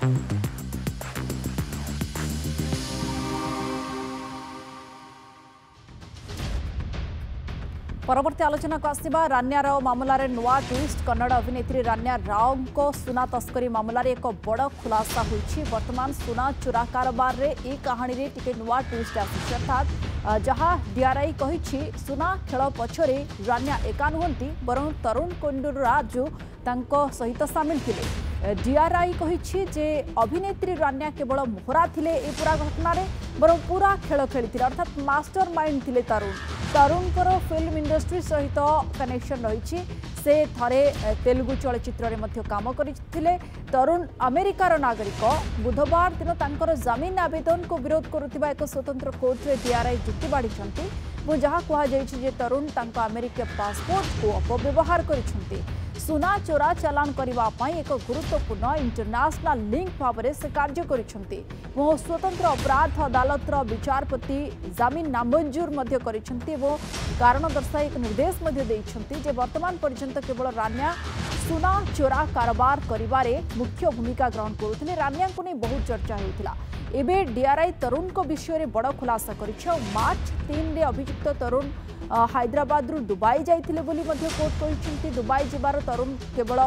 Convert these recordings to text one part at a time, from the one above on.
परवर्ती आलोचना को आसवा रान्या राव मामलें नुआ ट्विस्ट कन्नड़ अभिनेत्री रान्या राव को सुना तस्करी मामलें एक बड़ खुलासा होती। वर्तमान सुना चोरा कारोबार रे ए कहानी रे टिके नुआ ट्विस्ट आसी अर्थात जहाँ डीआरआई कही सुना खेल पछरे रान्या एका नुहंती बरं तरुण कोंडुराजु तांको सहित सामिल थिले। डीआरआई कही जे अभिनेत्री रान्या केवल मोहरा थिले ए पूरा घटना रे बरं पूरा खेल खेली अर्थात मास्टर माइंड थिले तरुणकर फिल्म इंडस्ट्री सहित कनेक्शन रही से थरे तेलुगु चलचित्र में काम करथिले। तरुण अमेरिकार नागरिक बुधवार दिन तांकर जमीन आवेदन को विरोध करुवा एक स्वतंत्र कोर्ट रे डीआरआई जुक्ति बाढ़ी जहाँ कहुई तरुण तांको अमेरिका पासपोर्ट को अपव्यवहार करिसेंती। सुना चोरा चालान करने एक गुरुत्वपूर्ण इंटरनेशनल लिंक भाव में से कार्य करिसेंती। स्वतंत्र अपराध अदालतर विचारपति जमीन नामंजूर करिसेंती वो कारण दर्शाई एक निर्देश जे वर्तमान पर्यंत केवल रान्या सुना चोरा कारोबार करिवारे मुख्य भूमिका ग्रहण करुथिले। रान्या को नहीं बहुत चर्चा होता। एबे डीआरआई तरुण को विषय में बड़ खुलासा करिछि। मार्च 3 रे अभियुक्त तरुण हैदराबाद रु दुबई जाइथिले बोली मध्य कोर्ट कहिसेंती। दुबई जिबार तरुण केवल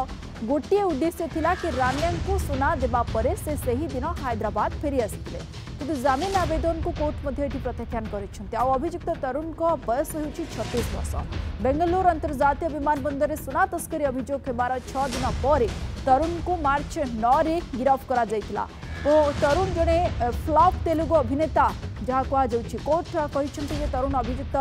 गोटे उद्देश्य थिला कि रान्या को सुना देबा परे से सही दिन हैदराबाद फेरी आसिथिले किंतु जमीन आवेदन को कोर्ट मध्य प्रत्याख्यान करिसेंती। अभियुक्त तरुण को बयस होछि 36 वर्ष। बेंगलुरु अंतर्जातीय विमानबंदर में सुना तस्करी अभियोग हेबार 6 दिन पर तरुण को मार्च 9 रे गिरफ्त करा जायतिला। तरुण जड़े फ्लॉप तेलुगु अभिनेता जहाँ कहुच्छी कोर्ट कही तरुण अभियुक्त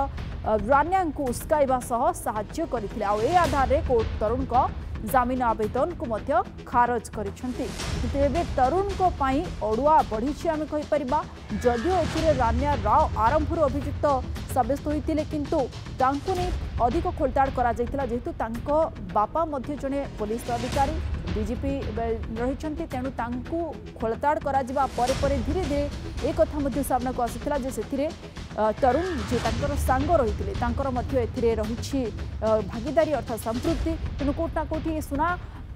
रान्या को उस्काइबा सह साहाय्य करथिले। आ ए आधार रे कोर्ट तरुण को जमीन आवेदन को मध्य खारज करिसेंती। तेबे तरुण को पाई अड़ुआ बढ़ी आम कहीपरिबा जदियो एथिरे रान्या राव आरंभर अभियुक्त सब्यस्त होइतिले किंतु तांको नै अधिक खोलताड़ करा जायतिला जेहेतु तांको बापा मध्य जने पुलिस अधिकारी डीजीपी रही तेणु तांको खोलताड़ करा जिबा परे धीरे धीरे एक कथा मध्य सामना को आसीथिला जे सेथिरे तरुण जे तांकर सांग रहितिले तांकर मध्य एथिरे रहिछि भागीदारी अर्थात संपृक्ति। तेणु कोर्ट ना कोठी सुना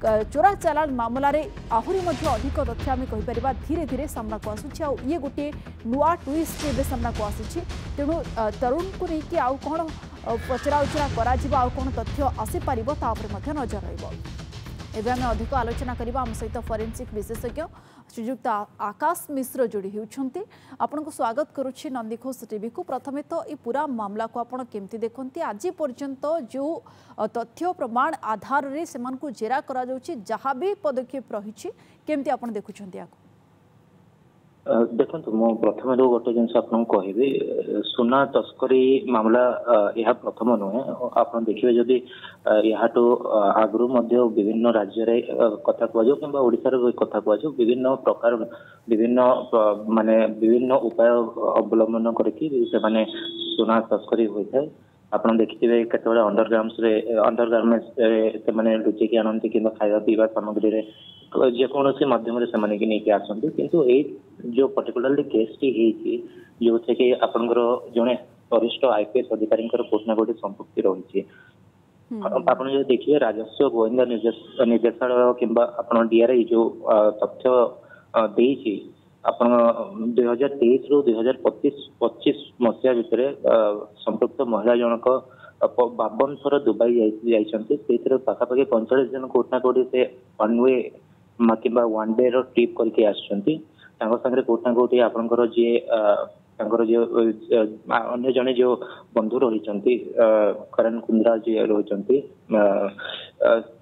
चोरा चालान मामला रे आहुरी मध्य अधिक तथ्य आम कहीपर धीरे धीरे सामना को आसुछि। आ ये गोटे नुआ ट्विस्ट एबे सामना को आसी। तेणु तरुण को लेकिन आउ कौन पचरा उचरा करा जिबा आउ कौन तथ्य आसी पारिबो ता उपरे मध्य नजर रहिबो। एबे आम अधिक आलोचना करबा आम सहित फोरेंसिक विशेषज्ञ श्रीयुक्त आकाश मिश्र जोड़ी होउछंती। आपनको स्वागत करुछि नंदीघोष टीवी को। प्रथमे तो ये पूरा मामला को आपण केमती देखंती आज पर्यंत जो तथ्य प्रमाण आधार रे सेमान को जेरा करा जाउछि जहाँ भी पदक्षेप रही केमती आपण देखुछंती याको देखो मो प्रथम जो गोटे जिन कहबी सुना तस्करी मामला यह प्रथम नुहे। आप देखिए जदि यहाँ आगु विभिन्न राज्य कथा कहु कि ओडार कथा कहु विभिन्न प्रकार विभिन्न माने विभिन्न उपाय अवलंबन करके सुना तस्करी होता है। आपड़ देखिए केतवे अंडरगार्मेंट्स से लुचेकी आनती कि खावा पीवा सामग्री जेकोसी मध्यम से नहीं आसती किंतु ये जो पर्टिकुलरली केस टी जो थे कि आपंकर जड़े वरिष्ठ आईपीएस अधिकारी कोट ना कोटी संपृक्ति रही आप देखिए राजस्व गोविंदा निर्देशालय कि डीआरआई जो तथ्य देती आप 2023 रु 2025 मसीहा भितर संपृक्त महिला जनक 52 थर दुबई जाइए पाखापाखि 45 जन कोट ना कोटी से वन वे कि वन डे ट्रिप करके आसंगे कोट ना कोटी आपंकर जी अन्य जने जो बंधु रही करण कुंद्रा जी रही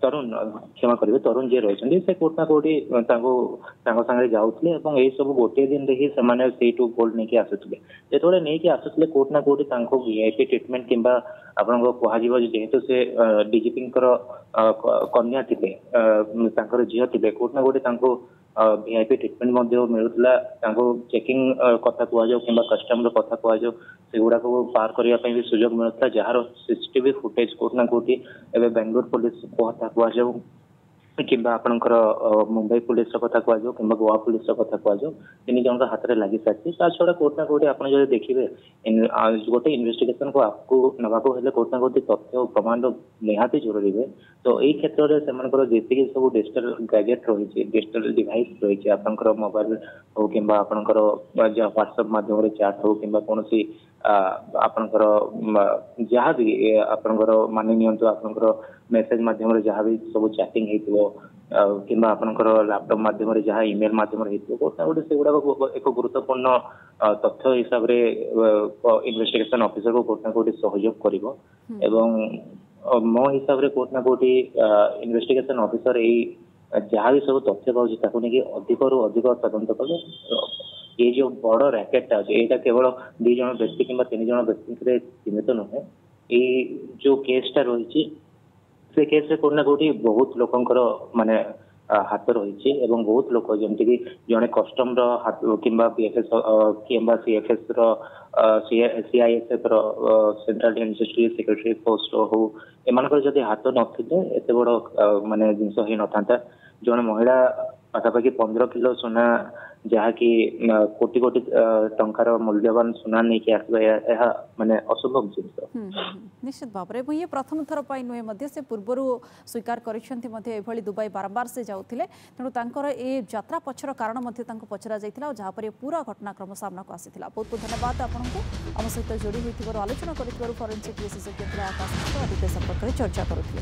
तरुण क्षमा करेंगे तरुण जी रही से कोट ना कोटी सागे जाऊे यही सब गोटे दिन ही से गोल्ड नहीं आसुले जो नहीं आसुले कोट ना कोटी वीआईपी ट्रिटमेंट कि कह जेहेतु से डीजीपी कन्या थे झील थे कोट ना कोटी वीआईपी ट्रिटमेंट मिलूला चेकिंग कथा कहु कि कस्टम कथा कहु से गुड़ा को पार करने भी सुजोग मिलता जार सीसीटीवी फुटेज कोट ना कोटी एवं बेंगलोर पुलिस कथा कहु किंबा आपणकर मुंबई पुलिस कथा कहु कि गोवा पुलिस कथा कहु तीन जन हाथ में लगी सारी ता छड़ा कोर्ट ना कोर्ट आप देखिए गोटे इन्वेस्टिगेशन को आपको नवा कोर्ट ना कोर्ट तथ्य प्रमाण निहाती जरूरी है तो यही क्षेत्र में जी सब डिजिटल गैजेट रही डिजिटल डिवाइस रही आपंकर मोबाइल हो कि आपंकर व्हाट्सएप माध्यम चैट हो कि कौन आपंकर जहाँ भी आपंकर मानि नियंतु आपंकर मेसेज माध्यम जहाँ भी सब चैटिंग कि आपंकर लैपटॉप माध्यम जहाँ ईमेल माध्यम गोटे से गुड़ा एक गुरुत्वपूर्ण तथ्य हिसाब से इन्वेस्टिगेशन ऑफिसर को कोर्ट ना कोर्ट सहयोग कर मो हिसाब से कोर्ट ना कोर्ट इन्वेस्टिगेशन ऑफिसर यही जहाँ भी सब तथ्य पाँच नहीं अधिक रु अधिक तदंत कले ये जो बड़ रैकेटा अच्छे यहाँ केवल 2 जन व्यक्ति कि 3 जन व्यक्ति सीमित नुहे ये जो केसटा रही से केस कोर्ट ना कोर्ट बहुत लोकंकर माने हाथ रही बहुत लोक जमीक जड़े कस्टम हाथ कि बीएफएस कि CFS CISF central investigation secretary post हो एमानकर जदि हाथ नथिले एत बड़ माने जिनस हो न जड़े महिला पाखापाखि 15 किलो सुना जहाँकि कोटी कोटी टंकार मूल्यवान सुना नहीं आसवा माने असंभव जिन निश्चित भाव में ये प्रथम थर पर नुहे से पूर्वर स्वीकार कर दुबई बारंबार से जाते तेणु तर ये यात्रा पछर कारण पचरा जाता जहाँपर पूरा घटनाक्रम सामना को आसाला बहुत बहुत धन्यवाद आपको आम सहित जोड़ी होती आलोचना कर फॉरेंसिक विशेषज्ञ आकाश आदित्य संपर्क में चर्चा करुले।